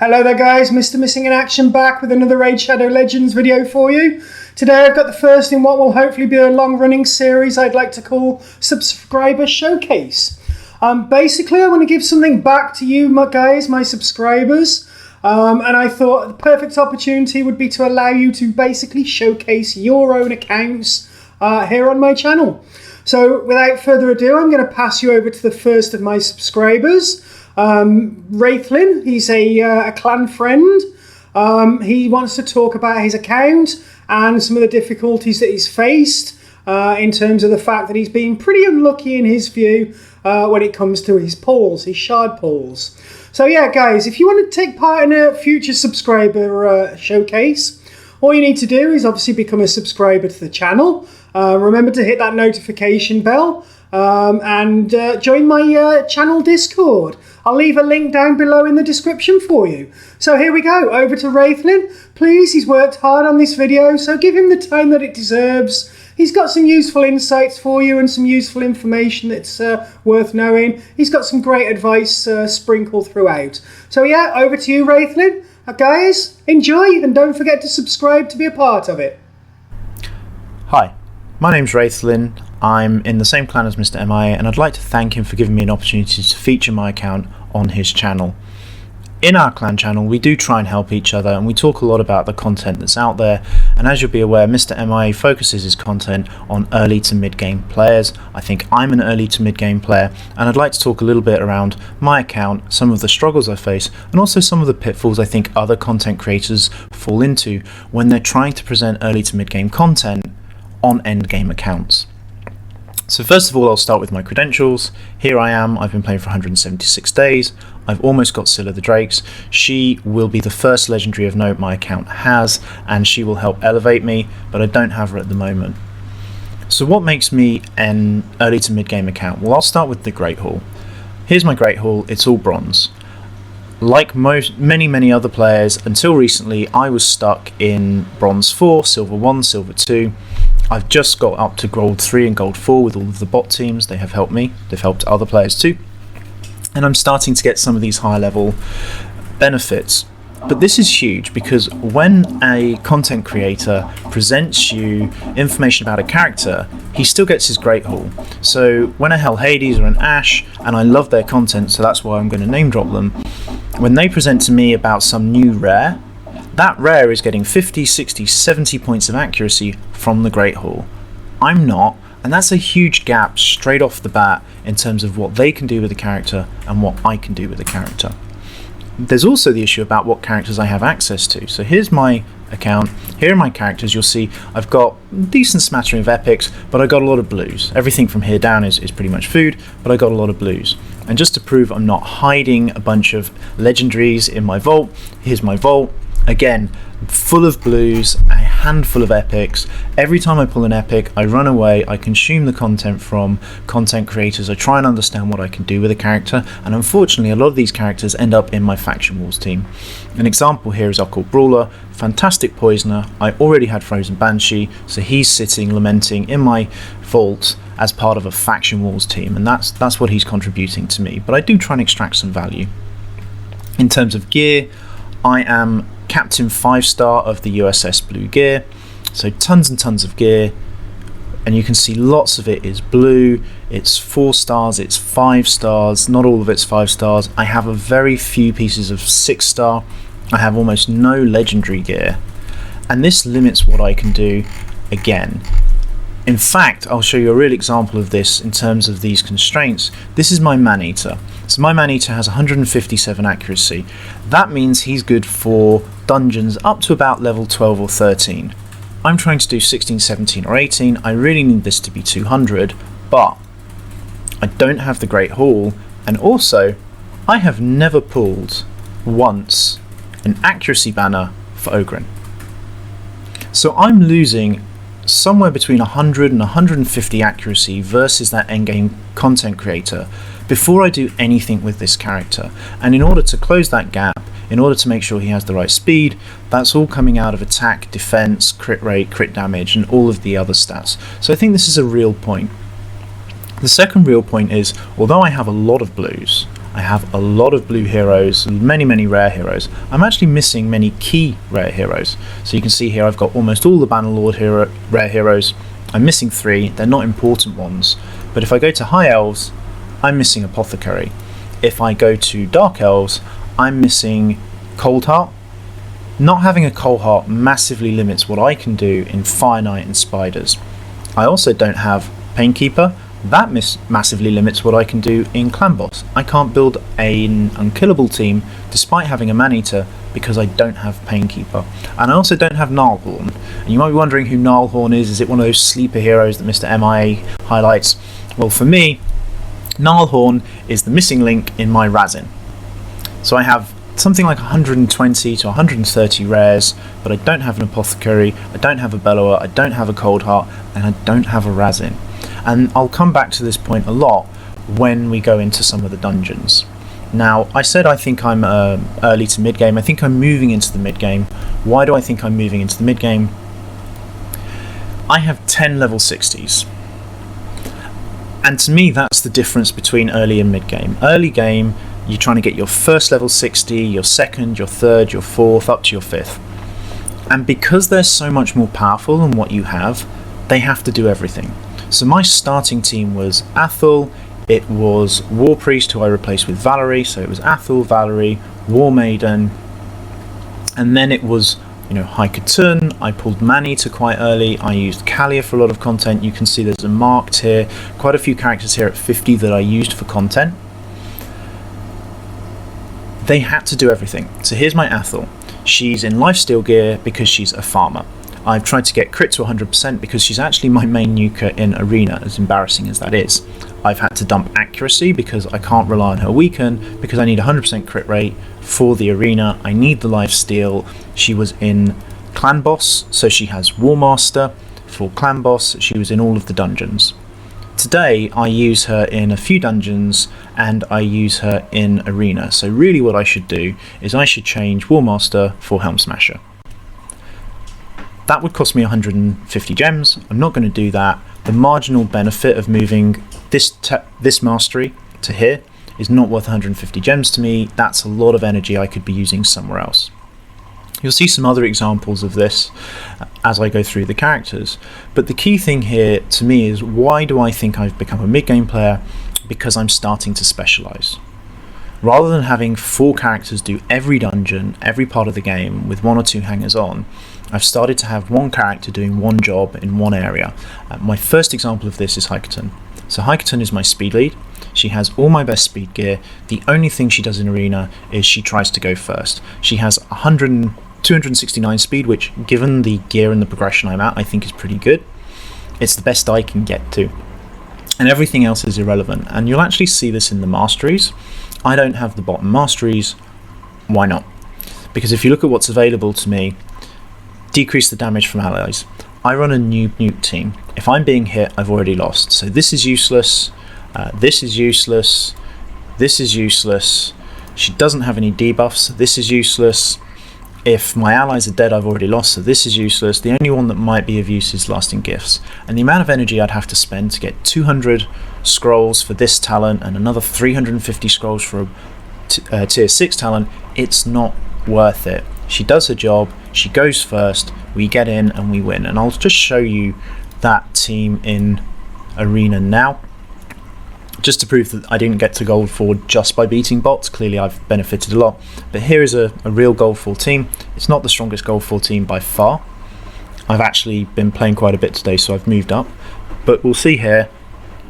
Hello there guys, Mr. Missing in Action back with another Raid Shadow Legends video for you. Today I've got the first in what will hopefully be a long running series I'd like to call Subscriber Showcase. Basically I want to give something back to you my subscribers, and I thought the perfect opportunity would be to allow you to basically showcase your own accounts here on my channel. So without further ado, I'm going to pass you over to the first of my subscribers. Wraithlin, he's a clan friend. He wants to talk about his account and some of the difficulties that he's faced in terms of the fact that he's been pretty unlucky in his view when it comes to his pulls, his shard pulls. So yeah guys, if you want to take part in a future subscriber showcase, all you need to do is obviously become a subscriber to the channel. Remember to hit that notification bell and join my channel Discord. I'll leave a link down below in the description for you. So here we go, over to Wraithlin. Please, he's worked hard on this video, so give him the time that it deserves. He's got some useful insights for you and some useful information that's worth knowing. He's got some great advice sprinkled throughout. So yeah, over to you, Wraithlin. Guys, enjoy and don't forget to subscribe to be a part of it. Hi, my name's Wraithlin. I'm in the same clan as Mr. MIA, and I'd like to thank him for giving me an opportunity to feature my account on his channel. In our clan channel, we do try and help each other, and we talk a lot about the content that's out there. And as you'll be aware, Mr. MIA focuses his content on early to mid-game players. I think I'm an early to mid-game player, and I'd like to talk a little bit around my account, some of the struggles I face, and also some of the pitfalls I think other content creators fall into when they're trying to present early to mid-game content on endgame accounts. So first of all, I'll start with my credentials. Here I am, I've been playing for 176 days. I've almost got Scylla the Drakes. She will be the first legendary of note my account has, and she will help elevate me, but I don't have her at the moment. So what makes me an early to mid-game account? Well, I'll start with the Great Hall. Here's my Great Hall, it's all bronze. Like many other players, until recently I was stuck in Bronze 4, Silver 1, Silver 2. I've just got up to Gold 3 and Gold 4 with all of the bot teams. They have helped me, they've helped other players too. And I'm starting to get some of these high level benefits. But this is huge because when a content creator presents you information about a character, he still gets his Great Hall. So when a Hell Hades or an Ashe, and I love their content, so that's why I'm going to name drop them, when they present to me about some new rare, that rare is getting 50, 60, 70 points of accuracy from the Great Hall. I'm not, and that's a huge gap straight off the bat in terms of what they can do with the character and what I can do with the character. There's also the issue about what characters I have access to. So here's my account, here are my characters. You'll see I've got a decent smattering of epics, but I got a lot of blues. Everything from here down is pretty much food, but I got a lot of blues. And just to prove I'm not hiding a bunch of legendaries in my vault, here's my vault. Again, full of blues, a handful of epics. Every time I pull an epic, I run away, I consume the content from content creators, I try and understand what I can do with a character, and unfortunately a lot of these characters end up in my Faction Wars team. An example here is Occult Brawler, fantastic poisoner. I already had Frozen Banshee, so he's sitting lamenting in my vault as part of a Faction Wars team, and that's what he's contributing to me, but I do try and extract some value. In terms of gear, I am Captain 5-star of the USS Blue Gear, so tons and tons of gear, and you can see lots of it is blue. It's 4 stars, it's 5 stars, not all of it's 5 stars. I have a very few pieces of 6-star. I have almost no legendary gear, and this limits what I can do again. In fact, I'll show you a real example of this in terms of these constraints. This is my Maneater. So my Maneater has 157 accuracy. That means he's good for dungeons up to about level 12 or 13. I'm trying to do 16, 17 or 18. I really need this to be 200, but I don't have the Great Hall, and also I have never pulled once an accuracy banner for Ogryn. So I'm losing somewhere between 100 and 150 accuracy versus that endgame content creator before I do anything with this character. And in order to close that gap, in order to make sure he has the right speed, that's all coming out of attack, defense, crit rate, crit damage, and all of the other stats. So I think this is a real point. The second real point is, although I have a lot of blues, I have a lot of blue heroes, many rare heroes. I'm actually missing many key rare heroes. So you can see here I've got almost all the Bannerlord rare heroes. I'm missing 3, they're not important ones. But if I go to High Elves, I'm missing Apothecary. If I go to Dark Elves, I'm missing Cold Heart. Not having a Cold Heart massively limits what I can do in Fire Knight and Spiders. I also don't have Painkeeper. That massively limits what I can do in Clan Boss. I can't build an unkillable team despite having a Maneater because I don't have Painkeeper. And I also don't have Gnarlhorn. And you might be wondering who Gnarlhorn is. Is it one of those sleeper heroes that Mr. MIA highlights? Well, for me, Gnarlhorn is the missing link in my Razin. So I have something like 120 to 130 rares, but I don't have an Apothecary, I don't have a Bellower, I don't have a Cold Heart, and I don't have a Razin. And I'll come back to this point a lot when we go into some of the dungeons. Now, I said I think I'm early to mid-game. I think I'm moving into the mid-game. Why do I think I'm moving into the mid-game? I have 10 level 60s. And to me, that's the difference between early and mid-game. Early game, you're trying to get your first level 60, your second, your third, your fourth, up to your fifth. And because they're so much more powerful than what you have, they have to do everything. So my starting team was Athel, it was War Priest, who I replaced with Valerie, so it was Athel, Valerie, War Maiden, and then it was, High Cthulhu. I pulled Maneater quite early, I used Kalia for a lot of content. You can see there's a marked here, quite a few characters here at 50 that I used for content. They had to do everything. So here's my Athel. She's in lifesteal gear because she's a farmer. I've tried to get crit to 100% because she's actually my main nuker in Arena, as embarrassing as that is. I've had to dump accuracy because I can't rely on her weaken, because I need 100% crit rate for the Arena. I need the lifesteal. She was in Clan Boss, so she has War Master. For Clan Boss, she was in all of the dungeons. Today, I use her in a few dungeons, and I use her in Arena. So really what I should do is I should change War Master for Helm Smasher. That would cost me 150 gems. I'm not going to do that. The marginal benefit of moving this mastery to here is not worth 150 gems to me. That's a lot of energy I could be using somewhere else. You'll see some other examples of this as I go through the characters. But the key thing here to me is, why do I think I've become a mid-game player? Because I'm starting to specialise. Rather than having 4 characters do every dungeon, every part of the game with 1 or 2 hangers on, I've started to have 1 character doing 1 job in 1 area. My first example of this is High Cthulhu. So High Cthulhu is my speed lead. She has all my best speed gear. The only thing she does in Arena is she tries to go first. She has 269 speed, which, given the gear and the progression I'm at, I think is pretty good. It's the best I can get to. And everything else is irrelevant. And you'll actually see this in the masteries. I don't have the bottom masteries. Why not? Because if you look at what's available to me, decrease the damage from allies. I run a nuke team. If I'm being hit, I've already lost. So this is useless. This is useless. This is useless. She doesn't have any debuffs. This is useless. If my allies are dead, I've already lost, so this is useless. The only one that might be of use is Lasting Gifts. And the amount of energy I'd have to spend to get 200 scrolls for this talent and another 350 scrolls for a tier 6 talent, it's not worth it. She does her job, she goes first, we get in and we win. And I'll just show you that team in Arena now, just to prove that I didn't get to Gold 4 just by beating bots. Clearly I've benefited a lot. But here is a real Gold 4 team. It's not the strongest Gold 4 team by far. I've actually been playing quite a bit today, so I've moved up. But we'll see here.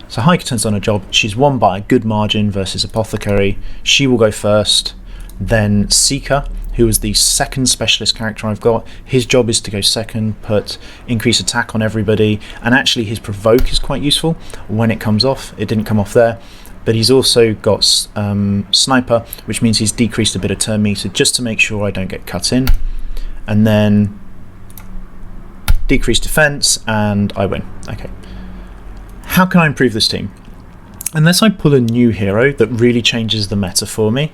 So High Cthulhu's done her job. She's won by a good margin versus Apothecary. She will go first. Then Seeker, who is the second specialist character I've got. His job is to go second, put increase attack on everybody, and actually his provoke is quite useful when it comes off. It didn't come off there, but he's also got sniper, which means he's decreased a bit of turn meter just to make sure I don't get cut in, and then decreased defense, and I win. Okay, how can I improve this team? Unless I pull a new hero that really changes the meta for me,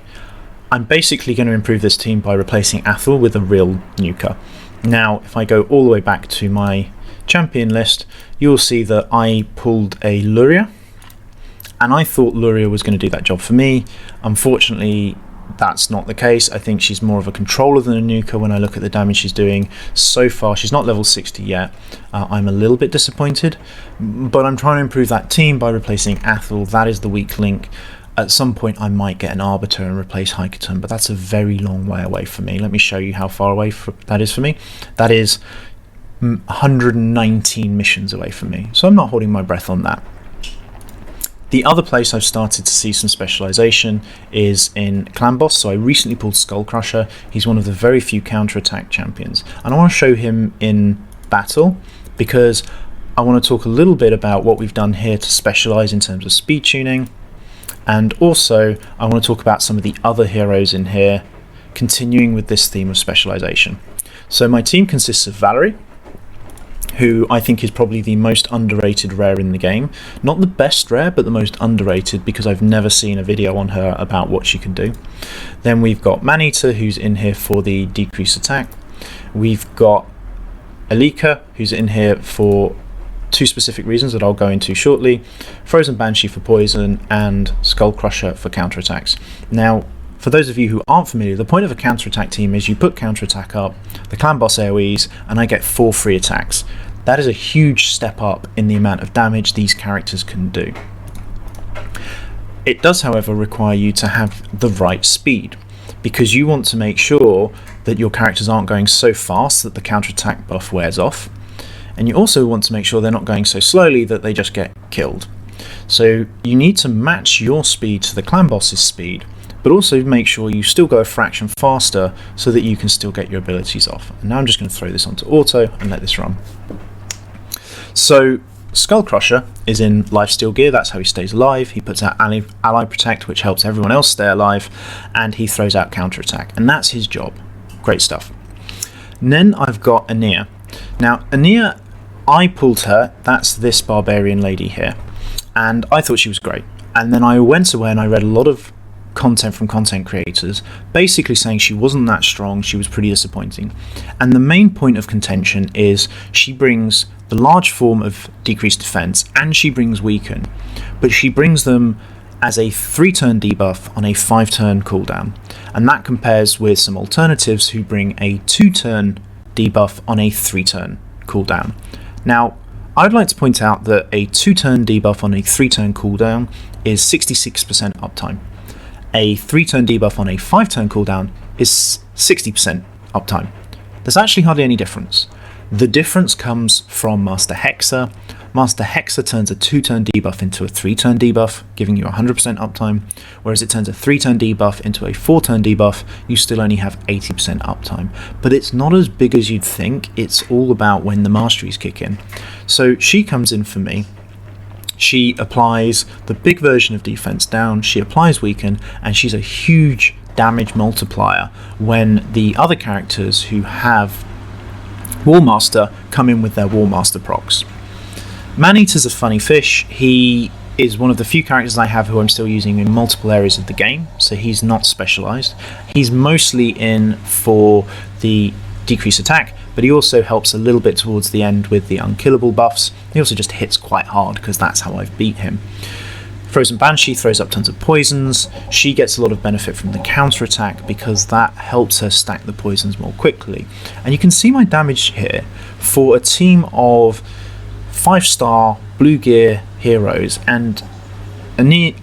I'm basically going to improve this team by replacing Athel with a real nuker. Now, if I go all the way back to my champion list, you'll see that I pulled a Luria, and I thought Luria was going to do that job for me. Unfortunately, that's not the case. I think she's more of a controller than a nuker when I look at the damage she's doing so far. She's not level 60 yet. I'm a little bit disappointed, but I'm trying to improve that team by replacing Athel. That is the weak link. At some point I might get an Arbiter and replace Hikaton, but that's a very long way away from me. Let me show you how far away that is for me. That is 119 missions away from me, so I'm not holding my breath on that. The other place I've started to see some specialisation is in Clan Boss. So I recently pulled Skullcrusher. He's one of the very few counter-attack champions, and I want to show him in battle because I want to talk a little bit about what we've done here to specialise in terms of speed tuning, and also I want to talk about some of the other heroes in here, continuing with this theme of specialisation. So my team consists of Valerie, who I think is probably the most underrated rare in the game. Not the best rare, but the most underrated, because I've never seen a video on her about what she can do. Then we've got Maneater, who's in here for the decreased attack. We've got Alika, who's in here for two specific reasons that I'll go into shortly. Frozen Banshee for poison, and Skullcrusher for counterattacks. Now, for those of you who aren't familiar, the point of a counterattack team is you put counterattack up, the Clan Boss AoEs, and I get 4 free attacks. That is a huge step up in the amount of damage these characters can do. It does, however, require you to have the right speed, because you want to make sure that your characters aren't going so fast that the counterattack buff wears off, and you also want to make sure they're not going so slowly that they just get killed. So you need to match your speed to the Clan Boss's speed, but also make sure you still go a fraction faster so that you can still get your abilities off. And now I'm just going to throw this onto auto and let this run. So Skullcrusher is in lifesteal gear, that's how he stays alive. He puts out ally protect, which helps everyone else stay alive, and he throws out counterattack, and that's his job. Great stuff. And then I've got Ayna. Now Ayna, I pulled her, that's this barbarian lady here, and I thought she was great. And then I went away and I read a lot of content from content creators basically saying she wasn't that strong, she was pretty disappointing. And the main point of contention is she brings the large form of decreased defense and she brings weaken, but she brings them as a 3-turn debuff on a 5-turn cooldown, and that compares with some alternatives who bring a 2-turn debuff on a 3-turn cooldown. Now I'd like to point out that a 2-turn debuff on a 3-turn cooldown is 66% uptime. A 3-turn debuff on a 5-turn cooldown is 60% uptime. There's actually hardly any difference. The difference comes from Master Hexer. Master Hexer turns a 2-turn debuff into a 3-turn debuff, giving you 100% uptime, whereas it turns a 3-turn debuff into a 4-turn debuff, you still only have 80% uptime. But it's not as big as you'd think, it's all about when the masteries kick in. So she comes in for me. She applies the big version of defense down, she applies weaken, and she's a huge damage multiplier when the other characters who have Warmaster come in with their Warmaster procs. Maneater's a funny fish. He is one of the few characters I have who I'm still using in multiple areas of the game, so he's not specialised. He's mostly in for the decreased attack, but he also helps a little bit towards the end with the unkillable buffs. He also just hits quite hard because that's how I've beat him. Frozen Banshee throws up tons of poisons. She gets a lot of benefit from the counter attack because that helps her stack the poisons more quickly. And you can see my damage here for a team of 5-star blue gear heroes, and Ayna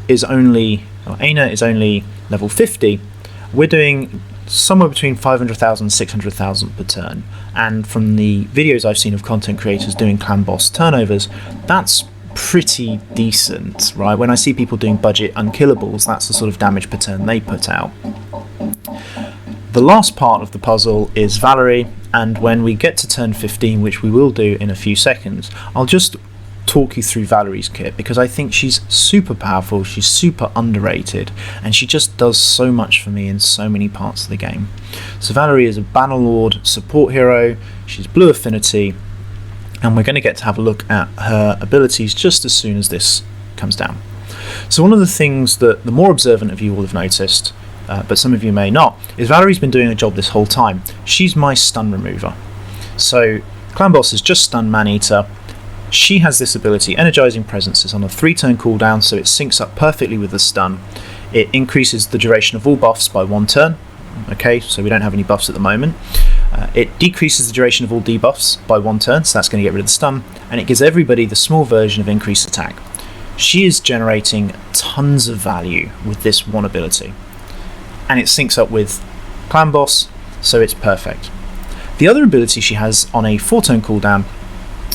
is only level 50. We're doing somewhere between 500,000 and 600,000 per turn, and from the videos I've seen of content creators doing Clan Boss turnovers, that's pretty decent, right? When I see people doing budget unkillables, that's the sort of damage per turn they put out. The last part of the puzzle is Valerie, and when we get to turn 15, which we will do in a few seconds, I'll just talk you through Valerie's kit because I think she's super powerful, she's super underrated, and she just does so much for me in so many parts of the game. So Valerie is a Bannerlord support hero, she's blue affinity, and we're going to get to have a look at her abilities just as soon as this comes down. So one of the things that the more observant of you will have noticed, but some of you may not, is Valerie's been doing a job this whole time. She's my stun remover. So Clan Boss has just stunned Maneater. She has this ability, Energizing Presence, is on a 3-turn cooldown, so it syncs up perfectly with the stun. It increases the duration of all buffs by 1 turn. Okay, so we don't have any buffs at the moment. It decreases the duration of all debuffs by 1 turn, so that's going to get rid of the stun, and it gives everybody the small version of increased attack. She is generating tons of value with this one ability, and it syncs up with Clan Boss, so it's perfect. The other ability she has on a 4-turn cooldown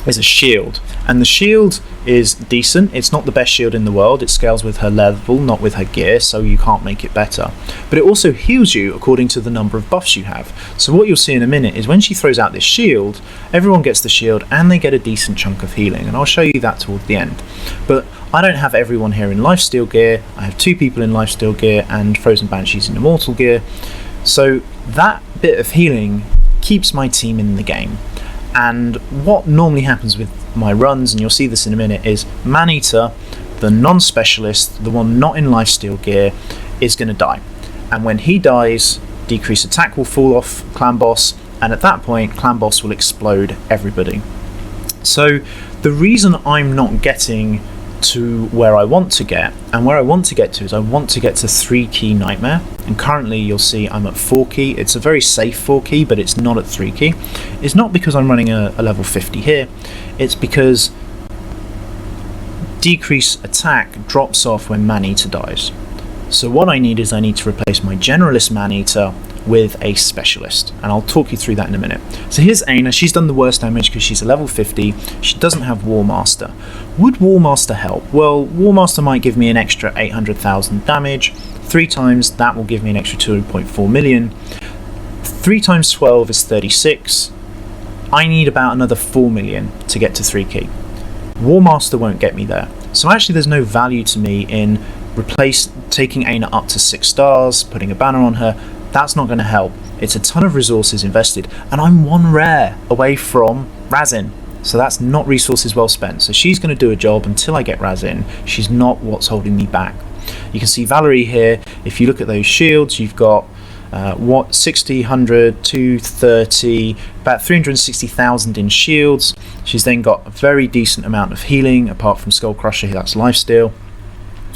is a shield, and the shield is decent. It's not the best shield in the world. It scales with her level, not with her gear, so you can't make it better. But it also heals you according to the number of buffs you have. So what you'll see in a minute is when she throws out this shield, everyone gets the shield and they get a decent chunk of healing, and I'll show you that towards the end. But I don't have everyone here in lifesteal gear. I have 2 people in lifesteal gear and Frozen Banshees in immortal gear. So that bit of healing keeps my team in the game. And what normally happens with my runs, and you'll see this in a minute, is Maneater, the non-specialist, the one not in lifesteal gear, is going to die. And when he dies, decreased attack will fall off Clan Boss, and at that point, Clan Boss will explode everybody. So the reason I'm not getting to where I want to get, and where I want to get to is I want to get to 3 key Nightmare, and currently you'll see I'm at 4 key. It's a very safe 4 key, but it's not at 3 key. It's not because I'm running a level 50 here, it's because decrease attack drops off when Maneater dies. So what I need is I need to replace my generalist Maneater with a specialist, and I'll talk you through that in a minute. So here's Ayna. She's done the worst damage because she's a level 50. She doesn't have War Master. Would War Master help? Well, War Master might give me an extra 800,000 damage. 3 times that will give me an extra 2.4 million. 3 times 12 is 36. I need about another 4 million to get to 3 key. War Master won't get me there. So actually there's no value to me in taking Ayna up to 6 stars, putting a banner on her. That's not going to help. It's a ton of resources invested, and I'm 1 rare away from Razin, so that's not resources well spent. So she's going to do a job until I get Razin. She's not what's holding me back. You can see Valerie here. If you look at those shields, you've got 60, 100, 230, about 360,000 in shields. She's then got a very decent amount of healing, apart from Skull Crusher, that's lifesteal.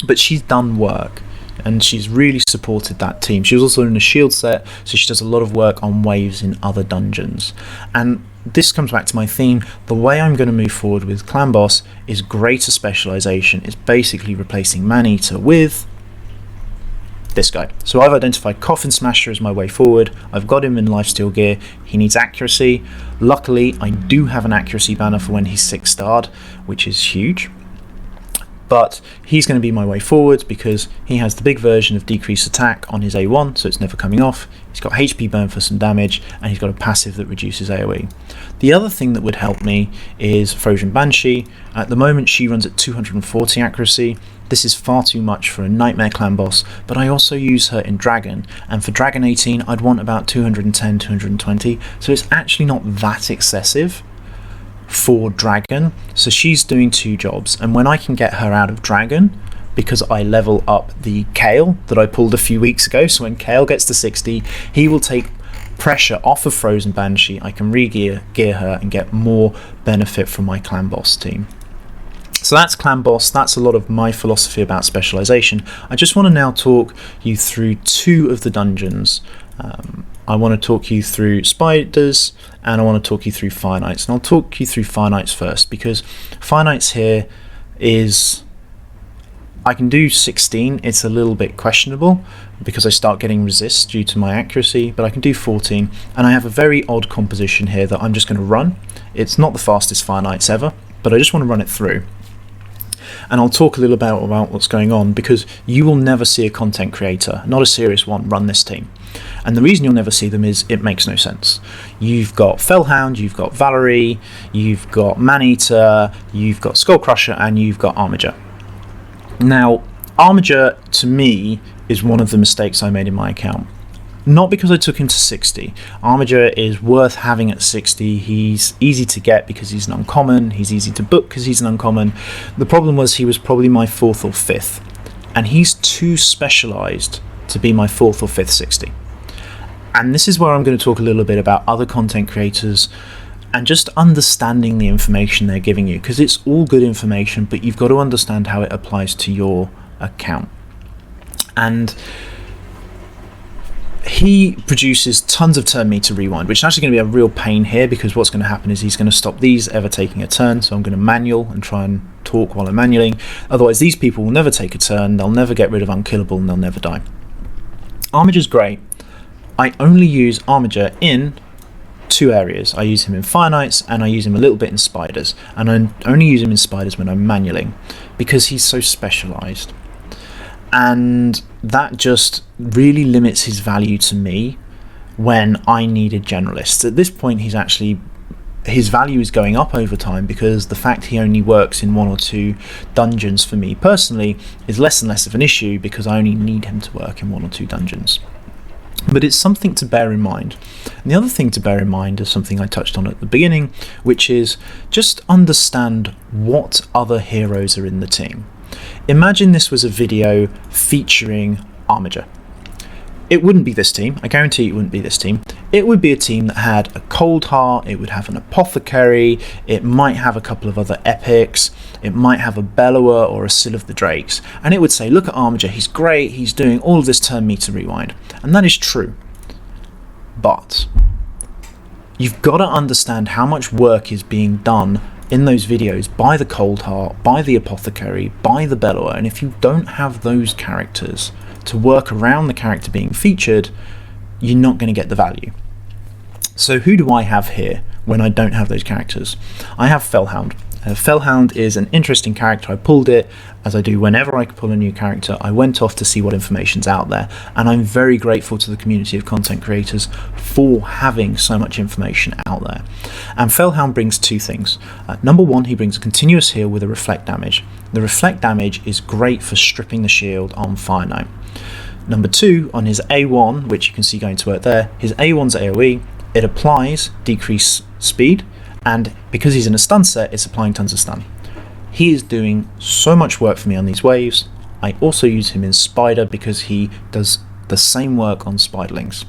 But she's done work, and she's really supported that team. She was also in a shield set, so she does a lot of work on waves in other dungeons. And this comes back to my theme. The way I'm going to move forward with Clan Boss is greater specialization. It's basically replacing Maneater with this guy. So I've identified Coffin Smasher as my way forward. I've got him in lifesteal gear. He needs accuracy. Luckily, I do have an accuracy banner for when he's 6-starred, which is huge. But he's going to be my way forward because he has the big version of decreased attack on his A1, so it's never coming off. He's got HP burn for some damage, and he's got a passive that reduces AoE. The other thing that would help me is Frozen Banshee. At the moment she runs at 240 accuracy. This is far too much for a Nightmare Clan Boss, but I also use her in Dragon, and for Dragon 18 I'd want about 210, 220, so it's actually not that excessive for Dragon. So she's doing 2 jobs, and when I can get her out of Dragon, because I level up the Kale that I pulled a few weeks ago, so when Kale gets to 60, he will take pressure off of Frozen Banshee. I can gear her and get more benefit from my Clan Boss team. So that's Clan Boss. That's a lot of my philosophy about specialization. I just want to now talk you through 2 of the dungeons. I want to talk you through Spiders, and I want to talk you through Finites. And I'll talk you through Finites first, because Finites here is, I can do 16. It's a little bit questionable because I start getting resist due to my accuracy, but I can do 14, and I have a very odd composition here that I'm just going to run. It's not the fastest Finites ever, but I just want to run it through. And I'll talk a little about what's going on, because you will never see a content creator, not a serious one, run this team. And the reason you'll never see them is it makes no sense. You've got Fellhound, you've got Valerie, you've got Maneater, you've got Skull Crusher, and you've got Armiger. Now, Armiger, to me, is one of the mistakes I made in my account. Not because I took him to 60. Armiger is worth having at 60. He's easy to get because he's an uncommon. He's easy to book because he's an uncommon. The problem was he was probably my 4th or 5th. And he's too specialised to be my 4th or 5th 60. And this is where I'm going to talk a little bit about other content creators and just understanding the information they're giving you, because it's all good information, but you've got to understand how it applies to your account. And he produces tons of turn meter rewind, which is actually going to be a real pain here, because what's going to happen is he's going to stop these ever taking a turn. So I'm going to manual and try and talk while I'm manualing. Otherwise, these people will never take a turn, they'll never get rid of unkillable, and they'll never die. Armigure's great. I only use Armiger in two areas. I use him in Finites, and I use him a little bit in spiders. And I only use him in spiders when I'm manualing, because he's so specialised. And that just really limits his value to me when I needed generalists. At this point, his value is going up over time, because the fact he only works in 1 or 2 dungeons for me personally is less and less of an issue, because I only need him to work in 1 or 2 dungeons. But it's something to bear in mind. And the other thing to bear in mind is something I touched on at the beginning, which is just understand what other heroes are in the team. Imagine this was a video featuring Armiger. It wouldn't be this team. I guarantee it wouldn't be this team. It would be a team that had a Cold Heart, it would have an Apothecary, it might have a couple of other epics, it might have a Bellower or a Sill of the Drakes, and it would say, look at Armiger, he's great, he's doing all of this turn meter rewind. And that is true. But you've got to understand how much work is being done in those videos by the Cold Heart, by the Apothecary, by the Bellower, and if you don't have those characters to work around the character being featured, you're not going to get the value. So who do I have here when I don't have those characters? I have Fellhound. Fellhound is an interesting character. I pulled it, as I do whenever I pull a new character. I went off to see what information's out there, and I'm very grateful to the community of content creators for having so much information out there. And Fellhound brings 2 things. Number 1, he brings a continuous heal with a reflect damage. The reflect damage is great for stripping the shield on Fire Knight. Number 2, on his A1, which you can see going to work there, his A1's AoE, it applies decreased speed, and because he's in a stun set, it's applying tons of stun. He is doing so much work for me on these waves. I also use him in Spider because he does the same work on Spiderlings.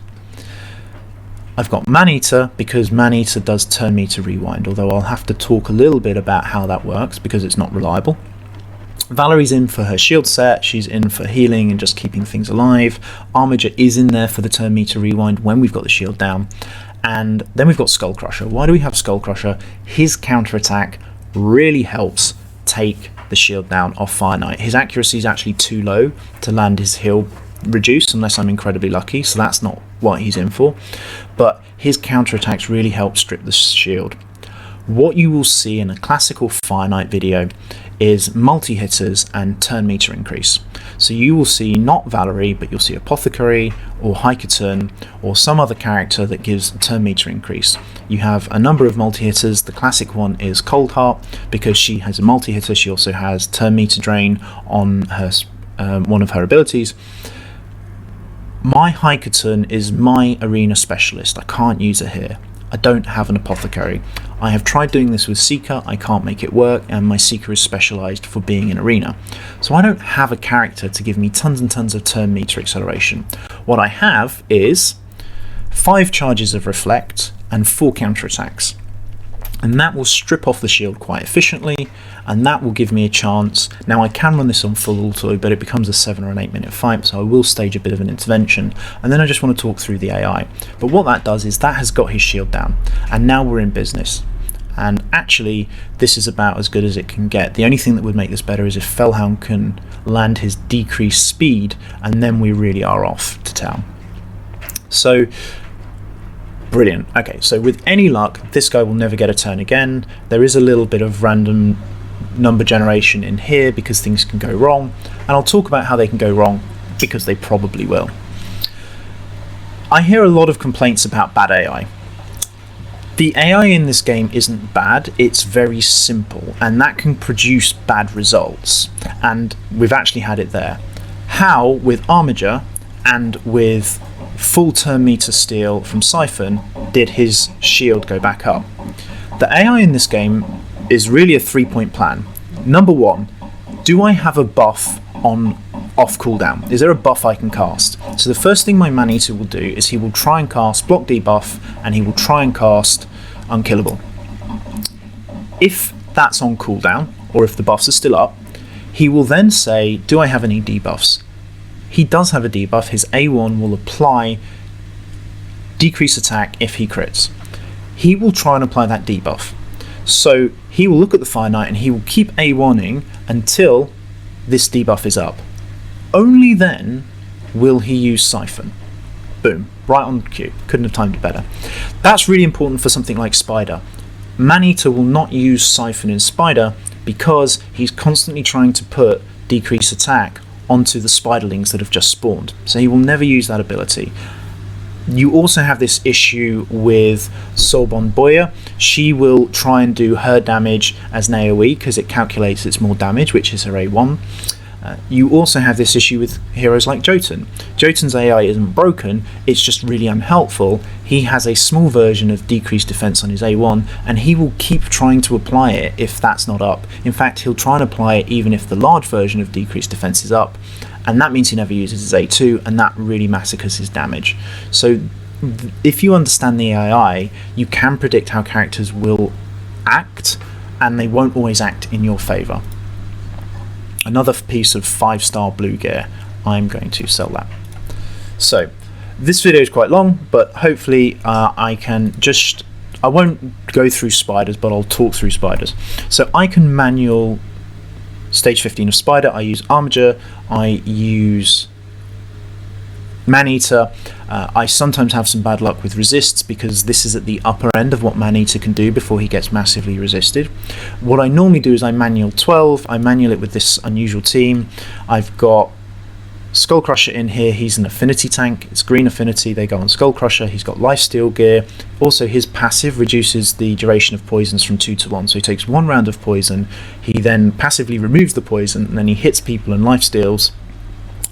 I've got Maneater because Maneater does turn meter rewind, although I'll have to talk a little bit about how that works because it's not reliable. Valerie's in for her shield set, she's in for healing and just keeping things alive. Armiger is in there for the turn meter rewind when we've got the shield down. And then we've got Skullcrusher. Why do we have Skullcrusher? His counterattack really helps take the shield down off Fire Knight. His accuracy is actually too low to land his heal reduce unless I'm incredibly lucky, so that's not what he's in for. But his counterattacks really help strip the shield. What you will see in a classical Fire Knight video is multi-hitters and turn meter increase. So you will see not Valerie, but you'll see Apothecary or Hykerton or some other character that gives turn meter increase. You have a number of multi-hitters. The classic one is Cold Heart because she has a multi-hitter. She also has turn meter drain on her one of her abilities. My Hykerton is my arena specialist. I can't use it here. I don't have an Apothecary. I have tried doing this with Seeker, I can't make it work, and my Seeker is specialised for being in arena. So I don't have a character to give me tons and tons of turn meter acceleration. What I have is 5 charges of Reflect and 4 counterattacks. And that will strip off the shield quite efficiently, and that will give me a chance. Now I can run this on full auto, but it becomes a 7 or an 8 minute fight, so I will stage a bit of an intervention, and then I just want to talk through the AI. But what that does is that has got his shield down, and now we're in business. And actually, this is about as good as it can get. The only thing that would make this better is if Fellhound can land his decreased speed, and then we really are off to town. So, brilliant. Okay, so with any luck, this guy will never get a turn again. There is a little bit of random number generation in here because things can go wrong, and I'll talk about how they can go wrong because they probably will. I hear a lot of complaints about bad AI. The AI in this game isn't bad, it's very simple, and that can produce bad results, and we've actually had it there. How, with Armiger and with full turn meter steal from Siphon, did his shield go back up? The AI in this game is really a 3-point plan. Number 1, do I have a buff on off cooldown? Is there a buff I can cast? So the first thing my Maneater will do is he will try and cast block debuff, and he will try and cast unkillable. If that's on cooldown, or if the buffs are still up, he will then say, do I have any debuffs? he does have a debuff. His A1 will apply decreased attack if he crits. He will try and apply that debuff. So he will look at the Fire Knight and he will keep A1ing until this debuff is up. Only then will he use Siphon. Boom, right on cue. Couldn't have timed it better. That's really important for something like Spider. Maneater will not use Siphon in Spider because he's constantly trying to put decreased attack onto the spiderlings that have just spawned. So he will never use that ability. You also have this issue with Soulbond Boya. She will try and do her damage as an AoE because it calculates its more damage, which is her A1. You also have this issue with heroes like Jotun. Jotun's AI isn't broken, it's just really unhelpful. He has a small version of decreased defense on his A1, and he will keep trying to apply it if that's not up. In fact, he'll try and apply it even if the large version of decreased defense is up, and that means he never uses his A2, and that really massacres his damage. So if you understand the AI, you can predict how characters will act, and they won't always act in your favour. Another piece of 5-star blue gear, I'm going to sell that. So this video is quite long, but hopefully I won't go through spiders, but I'll talk through spiders. So I can manual stage 15 of Spider. I use Armiger, I use Maneater. I sometimes have some bad luck with resists because this is at the upper end of what Maneater can do before he gets massively resisted. What I normally do is I manual 12, I manual it with this unusual team. I've got Skullcrusher in here, he's an affinity tank, it's green affinity, they go on Skullcrusher, he's got lifesteal gear. Also his passive reduces the duration of poisons from 2 to 1, so he takes 1 round of poison, he then passively removes the poison, and then he hits people and lifesteals.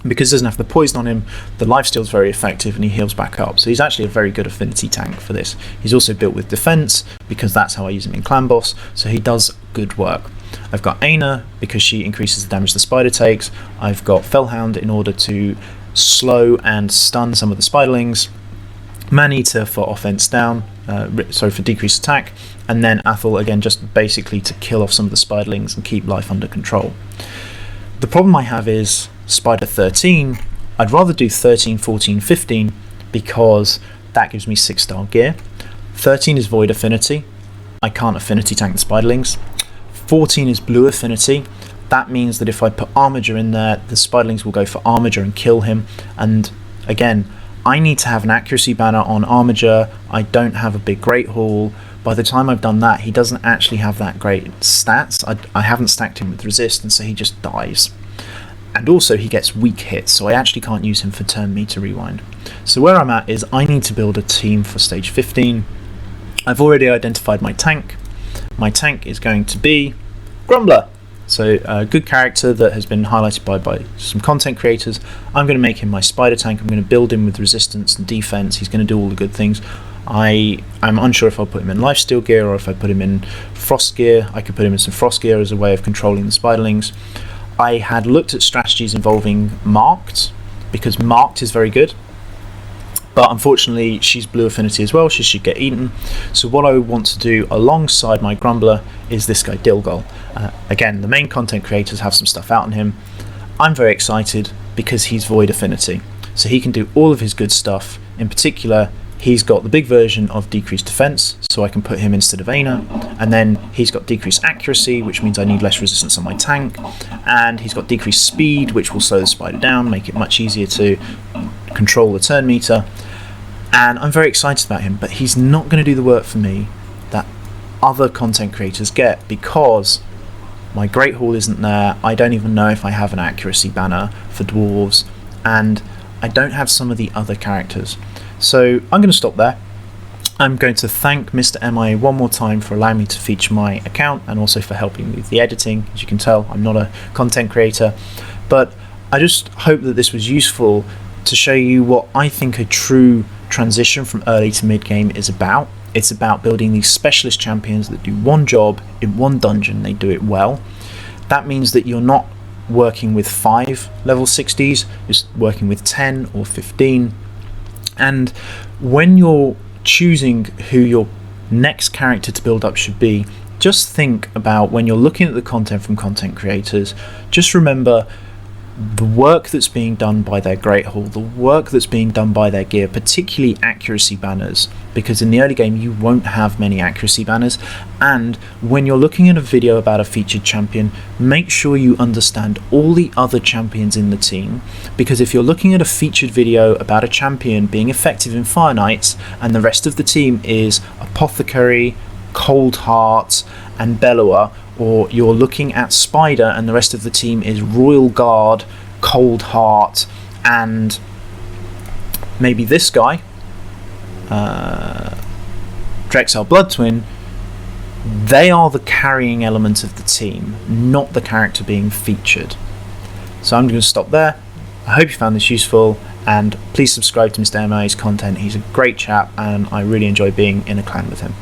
Because he doesn't have the poison on him, the lifesteal is very effective and he heals back up. So he's actually a very good affinity tank for this. He's also built with defense because that's how I use him in Clan Boss, so he does good work. I've got Ayna because she increases the damage the spider takes. I've got Fellhound in order to slow and stun some of the spiderlings. Maneater for offense down, for decreased attack, and then Athel again just basically to kill off some of the spiderlings and keep life under control. The problem I have is Spider 13, I'd rather do 13, 14, 15 because that gives me 6-star gear. 13 is Void Affinity, I can't affinity tank the spiderlings. 14 is Blue Affinity, that means that if I put Armiger in there, the spiderlings will go for Armiger and kill him, and again, I need to have an accuracy banner on Armiger. I don't have a big Great Hall. By the time I've done that, he doesn't actually have that great stats. I haven't stacked him with resist, and so he just dies. And also he gets weak hits, so I actually can't use him for turn meter rewind. So where I'm at is I need to build a team for stage 15. I've already identified my tank. My tank is going to be Grumbler. So a good character that has been highlighted by some content creators. I'm going to make him my spider tank. I'm going to build him with resistance and defense. He's going to do all the good things. I'm unsure if I'll put him in lifesteal gear or if I put him in frost gear. I could put him in some frost gear as a way of controlling the spiderlings. I had looked at strategies involving Marked, because Marked is very good, but unfortunately she's blue affinity as well, she should get eaten. So what I want to do alongside my Grumbler is this guy Dilgol. Again, the main content creators have some stuff out on him. I'm very excited because he's Void Affinity, so he can do all of his good stuff. In particular, he's got the big version of decreased defense, so I can put him instead of Ayna, and then he's got decreased accuracy, which means I need less resistance on my tank, and he's got decreased speed, which will slow the spider down, make it much easier to control the turn meter, and I'm very excited about him, but he's not going to do the work for me that other content creators get, because my Great Hall isn't there. I don't even know if I have an accuracy banner for dwarves, and I don't have some of the other characters. So I'm going to stop there. I'm going to thank Mr. MIA one more time for allowing me to feature my account and also for helping with the editing. As you can tell, I'm not a content creator, but I just hope that this was useful to show you what I think a true transition from early to mid game is about. It's about building these specialist champions that do one job in one dungeon, they do it well. That means that you're not working with 5 level 60s, you're working with 10 or 15. And when you're choosing who your next character to build up should be, just think about when you're looking at the content from content creators, just remember the work that's being done by their Great Hall, the work that's being done by their gear, particularly accuracy banners, because in the early game you won't have many accuracy banners. And when you're looking at a video about a featured champion, make sure you understand all the other champions in the team, because if you're looking at a featured video about a champion being effective in Finites and the rest of the team is Apothecary, Cold Heart and Bellower, or you're looking at Spider and the rest of the team is Royal Guard, Cold Heart, and maybe this guy, Drexel Blood Twin, they are the carrying element of the team, not the character being featured. So I'm going to stop there. I hope you found this useful, and please subscribe to Mr. MIA's content. He's a great chap and I really enjoy being in a clan with him.